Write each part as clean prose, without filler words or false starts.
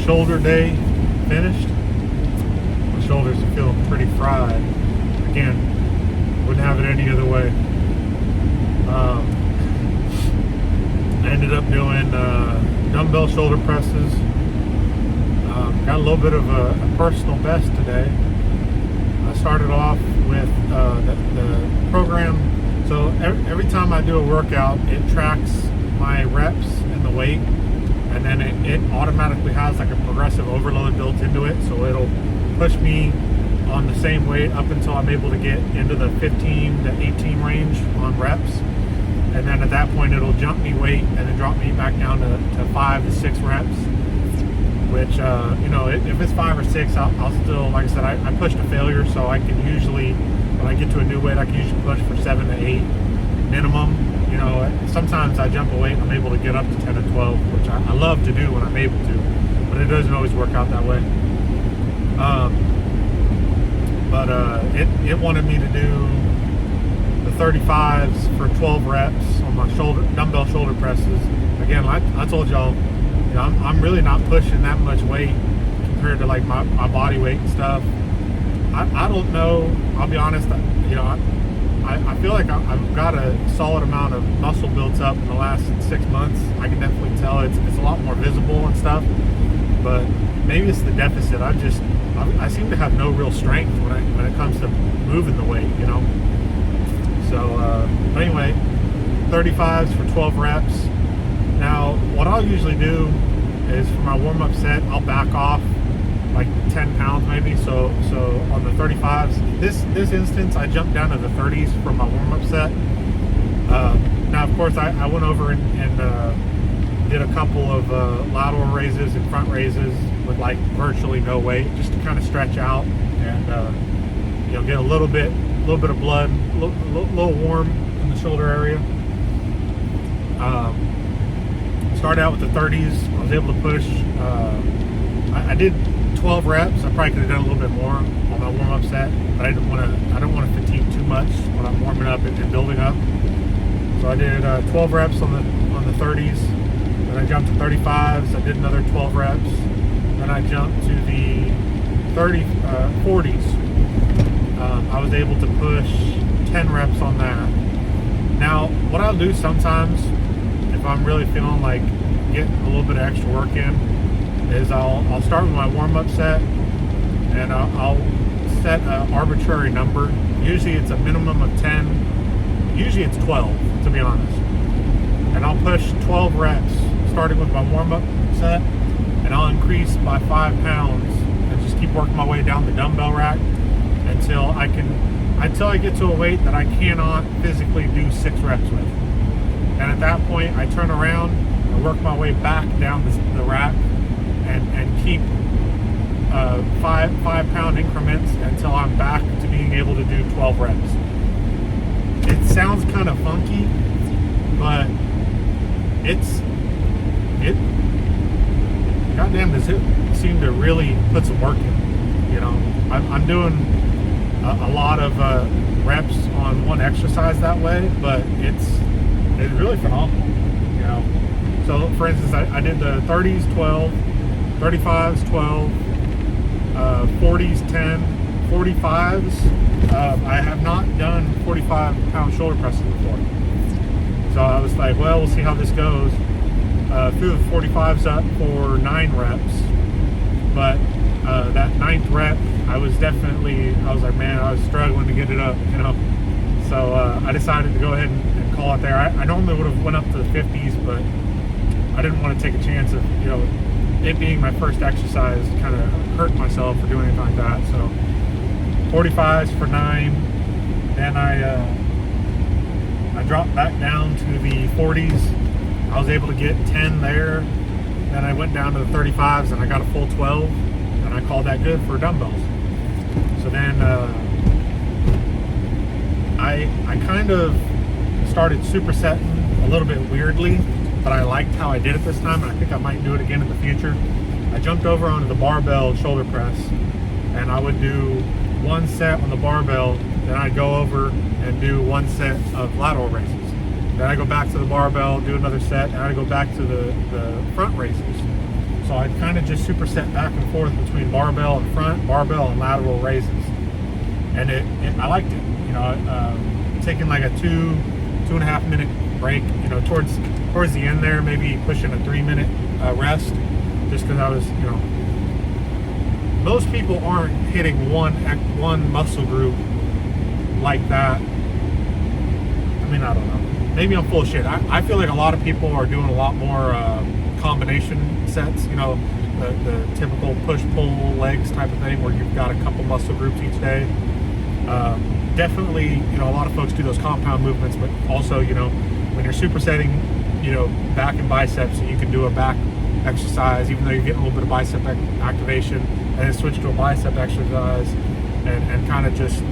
Shoulder day finished. My shoulders are feeling pretty fried. Again, wouldn't have it any other way. I ended up doing dumbbell shoulder presses. Got a little bit of a personal best today. I started off with the program. So every time I do a workout, it tracks my reps and the weight, and then it automatically has like a progressive overload built into it. So it'll push me on the same weight up until I'm able to get into the 15 to 18 range on reps. And then at that point, it'll jump me weight and then drop me back down to 5 to 6 reps. Which, if it's 5 or 6, I'll still, like I said, I push to failure. So I can usually, when I get to a new weight, I can usually push for 7 to 8 minimum. Sometimes I jump a weight and I'm able to get up to 10 to 12, which I love to do when I'm able to. But it doesn't always work out that way. It wanted me to do the 35s for 12 reps on my dumbbell shoulder presses. Again, I told y'all, I'm really not pushing that much weight compared to like my body weight and stuff. I don't know. I'll be honest. I feel like I've got a solid amount of muscle built up in the last 6 months. I can definitely tell it's a lot more visible and stuff. But maybe it's the deficit. I seem to have no real strength when it comes to moving the weight. So but anyway, 35s for 12 reps. Now, what I'll usually do is for my warm-up set, I'll back off like 10 pounds maybe. So on the 35s, this instance, I jumped down to the 30s for my warm-up set. Now, of course, I went over and did a couple of lateral raises and front raises with like virtually no weight, just to kind of stretch out and get a little bit of blood, a little warm in the shoulder area. Started out with the 30s. I was able to push. I did 12 reps. I probably could have done a little bit more on my warm-up set, but I don't want to fatigue too much when I'm warming up and building up. So I did 12 reps on the 30s. Then I jumped to 35s. I did another 12 reps. Then I jumped to the 40s. I was able to push 10 reps on that. Now, what I'll do sometimes, if I'm really feeling like getting a little bit of extra work in, is I'll start with my warm-up set, and I'll set an arbitrary number. Usually it's a minimum of 10. Usually it's 12, to be honest. And I'll push 12 reps, starting with my warm-up set, and I'll increase by 5 pounds and just keep working my way down the dumbbell rack until I get to a weight that I cannot physically do 6 reps with. And at that point, I turn around and work my way back down the rack and keep 5 pound increments until I'm back to being able to do 12 reps. It sounds kind of funky, but goddamn, does it seem to really put some work in. I'm doing a lot of reps on one exercise that way, but it's really phenomenal. So for instance, I did the 30s 12, 35s 12, 40s 10, 45s. I have not done 45 pound shoulder presses before, so I was like, well, we'll see how this goes. Threw the 45s up for 9 reps, but that 9th rep, I was like, man, I was struggling to get it up, So I decided to go ahead and call it there. I normally would have went up to the 50s, but I didn't want to take a chance of, it being my first exercise, kind of hurt myself for doing anything like that. So 45s for 9. Then I dropped back down to the 40s. I was able to get 10 there. Then I went down to the 35s and I got a full 12, and I called that good for dumbbells. So then I kind of started supersetting a little bit weirdly, but I liked how I did it this time, and I think I might do it again in the future. I jumped over onto the barbell shoulder press, and I would do 1 set on the barbell, then I'd go over and do 1 set of lateral raises. Then I go back to the barbell, do another set, and I go back to the front raises. So I kind of just superset back and forth between barbell and front, barbell and lateral raises, and I liked it. You know, taking like a 2.5 minute break. You know, towards the end there, maybe pushing a 3-minute rest, just because I was, you know, most people aren't hitting one muscle group like that. I mean, I don't know. Maybe I'm full of shit. I feel like a lot of people are doing a lot more combination sets, you know, the typical push-pull legs type of thing where you've got a couple muscle groups each day. Definitely, you know, a lot of folks do those compound movements, but also, you know, when you're supersetting, you know, back and biceps, you can do a back exercise, even though you're getting a little bit of bicep activation, and then switch to a bicep exercise and kind of just,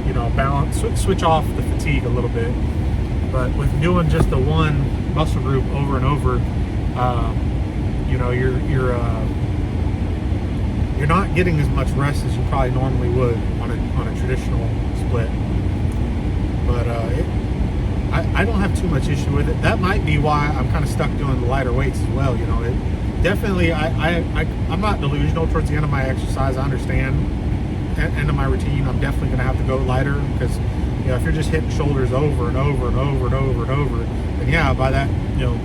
you know, balance, switch off the fatigue a little bit. But with doing just the one muscle group over and over, you know, you're not getting as much rest as you probably normally would on a traditional split. But I don't have too much issue with it. That might be why I'm kind of stuck doing the lighter weights as well. You know, it definitely I'm not delusional towards the end of my exercise. I understand end of my routine, I'm definitely going to have to go lighter because, you know, if you're just hitting shoulders over and over and over and over and over, then yeah, by that, you know,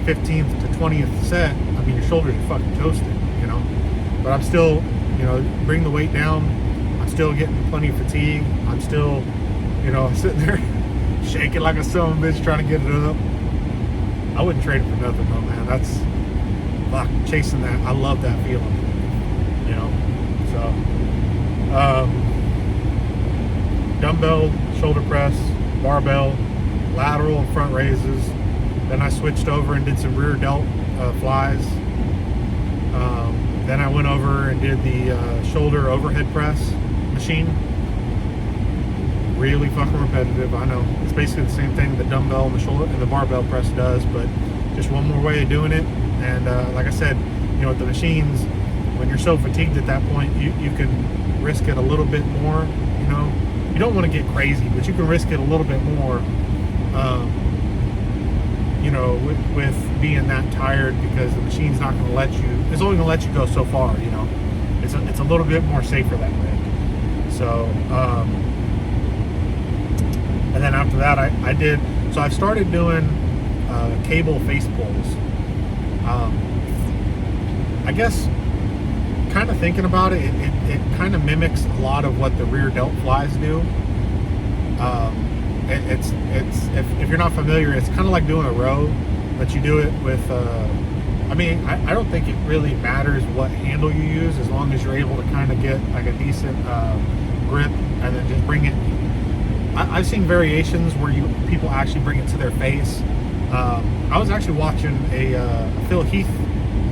15th to 20th set, I mean, your shoulders are fucking toasted, you know. But I'm still, you know, bring the weight down. I'm still getting plenty of fatigue. I'm still, you know, sitting there shaking like a son of a bitch trying to get it up. I wouldn't trade it for nothing though, man. That's, fuck, chasing that. I love that feeling, you know. So, dumbbell, shoulder press, barbell, lateral and front raises. Then I switched over and did some rear delt flies. Then I went over and did the shoulder overhead press machine. Really fucking repetitive, I know. It's basically the same thing the dumbbell and the shoulder and the barbell press does, but just one more way of doing it. And like I said, you know, with the machines, when you're so fatigued at that point, you can risk it a little bit more, you know. You don't want to get crazy, but you can risk it a little bit more, you know, with being that tired, because the machine's not going to let you, it's only going to let you go so far, you know. It's a little bit more safer that way. So, and then after that, so I've started doing cable face pulls. I guess, kind of thinking about it, it kind of mimics a lot of what the rear delt flies do. It's if you're not familiar, it's kind of like doing a row, but you do it with I mean, I don't think it really matters what handle you use, as long as you're able to kind of get like a decent grip and then just bring it. I've seen variations where people actually bring it to their face. I was actually watching a Phil Heath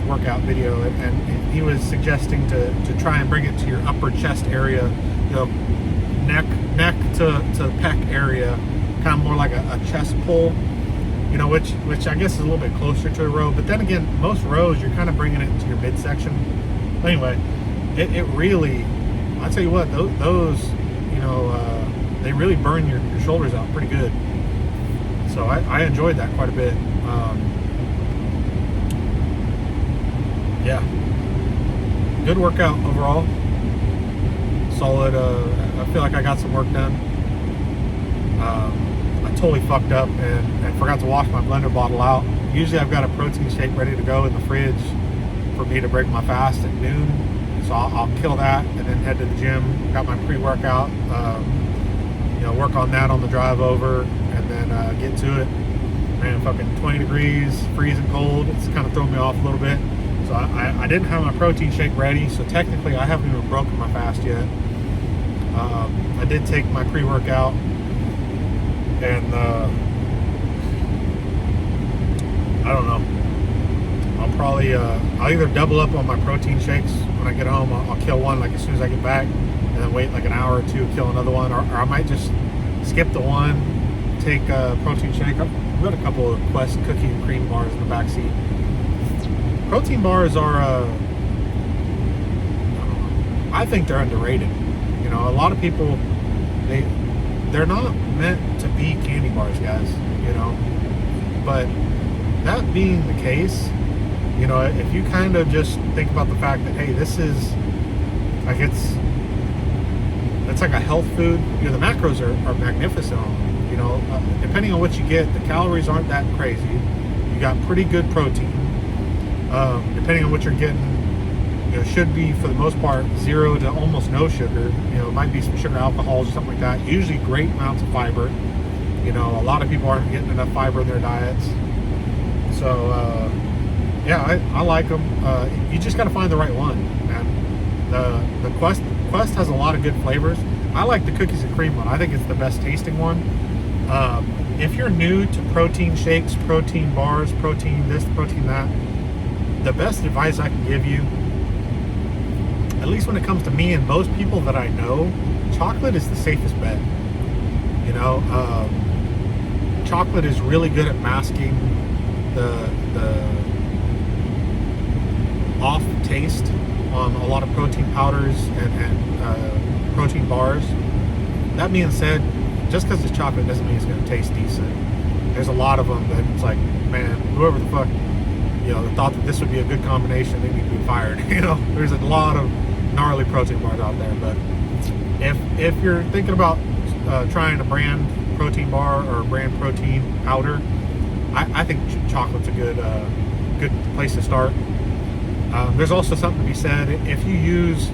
workout video, and he was suggesting to try and bring it to your upper chest area, you know, neck to pec area, kind of more like a chest pull, you know, which I guess is a little bit closer to a row. But then again, most rows you're kind of bringing it into your midsection. Anyway, it really, I'll tell you what, those you know, they really burn your shoulders out pretty good. So I enjoyed that quite a bit. Yeah, good workout overall. Solid. I feel like I got some work done. I totally fucked up and forgot to wash my blender bottle out. Usually I've got a protein shake ready to go in the fridge for me to break my fast at noon. So I'll kill that and then head to the gym. Got my pre-workout. You know, work on that on the drive over, and then get to it. Man, fucking 20 degrees, freezing cold. It's kind of thrown me off a little bit. So I didn't have my protein shake ready, so technically I haven't even broken my fast yet. I did take my pre-workout, and I don't know. I'll probably, I'll either double up on my protein shakes when I get home. I'll kill one like as soon as I get back, and then wait like an hour or two, kill another one, or I might just skip the one, take a protein shake. I've got a couple of Quest cookie and cream bars in the back seat. Protein bars are, I think they're underrated. You know, a lot of people, they're not meant to be candy bars, guys, you know. But that being the case, You know, if you kind of just think about the fact that, hey, this is like it's like a health food. You know, the macros are magnificent on them. You know, depending on what you get, the calories aren't that crazy. You got pretty good protein. Depending on what you're getting, you know, should be for the most part 0 to almost no sugar. You know, it might be some sugar alcohols or something like that. Usually great amounts of fiber. You know, a lot of people aren't getting enough fiber in their diets. So yeah, I like them. You just got to find the right one. And the Quest has a lot of good flavors. I like the cookies and cream one. I think it's the best tasting one. If you're new to protein shakes, protein bars, protein this, protein that, the best advice I can give you, at least when it comes to me and most people that I know, chocolate is the safest bet. You know, chocolate is really good at masking the off taste on a lot of protein powders and protein bars. That being said, just because it's chocolate doesn't mean it's going to taste decent. There's a lot of them that it's like, man, whoever the fuck, you know, thought that this would be a good combination, they need to be fired. You know, there's a lot of gnarly protein bars out there. But if you're thinking about trying a brand protein bar or a brand protein powder, I think chocolate's a good place to start. There's also something to be said if you use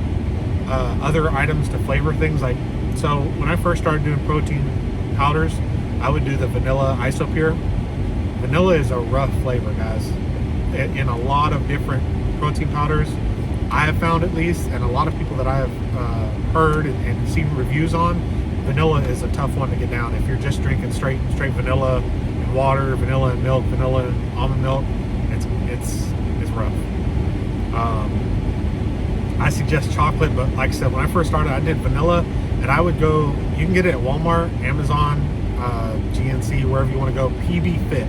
other items to flavor things. Like, so when I first started doing protein powders, I would do the vanilla Isopure. Vanilla is a rough flavor, guys. In a lot of different protein powders, I have found at least, and a lot of people that I have heard and seen reviews on, vanilla is a tough one to get down. If you're just drinking straight vanilla and water, vanilla and milk, vanilla and almond milk, it's rough. I suggest chocolate, but like I said, when I first started, I did vanilla, and I would go, you can get it at Walmart, Amazon, GNC, wherever you want to go, PB Fit.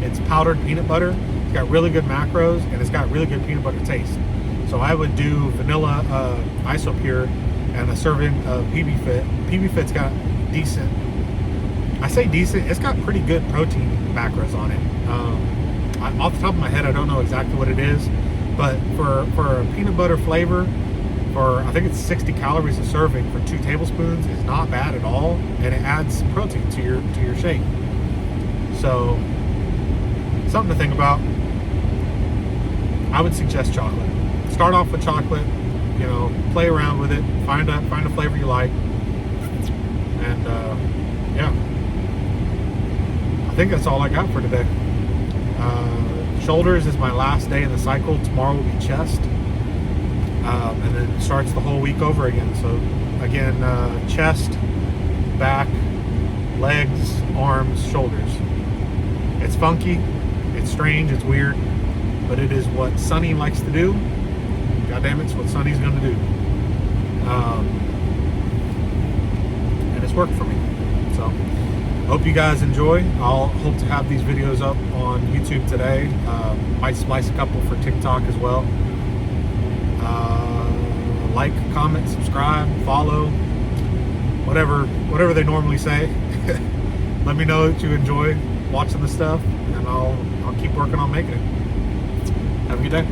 It's powdered peanut butter. It's got really good macros, and it's got really good peanut butter taste. So I would do vanilla Isopure and a serving of PB Fit. PB Fit's got decent, I say decent, it's got pretty good protein macros on it. Off the top of my head, I don't know exactly what it is, but for a peanut butter flavor, for I think it's 60 calories a serving for 2 tablespoons is not bad at all, and it adds protein to your shake. So something to think about. I would suggest chocolate. Start off with chocolate, you know, play around with it, find a flavor you like, and yeah, I think that's all I got for today. Shoulders is my last day in the cycle. Tomorrow will be chest, and then it starts the whole week over again. So again, chest, back, legs, arms, shoulders. It's funky, it's strange, it's weird, but it is what Sonny likes to do. God damn it, it's what Sonny's going to do. And it's worked for me. So, hope you guys enjoy. I'll hope to have these videos up on YouTube today. Might splice a couple for TikTok as well. Like, comment, subscribe, follow, whatever they normally say. Let me know that you enjoy watching the stuff, and I'll keep working on making it. Have a good day.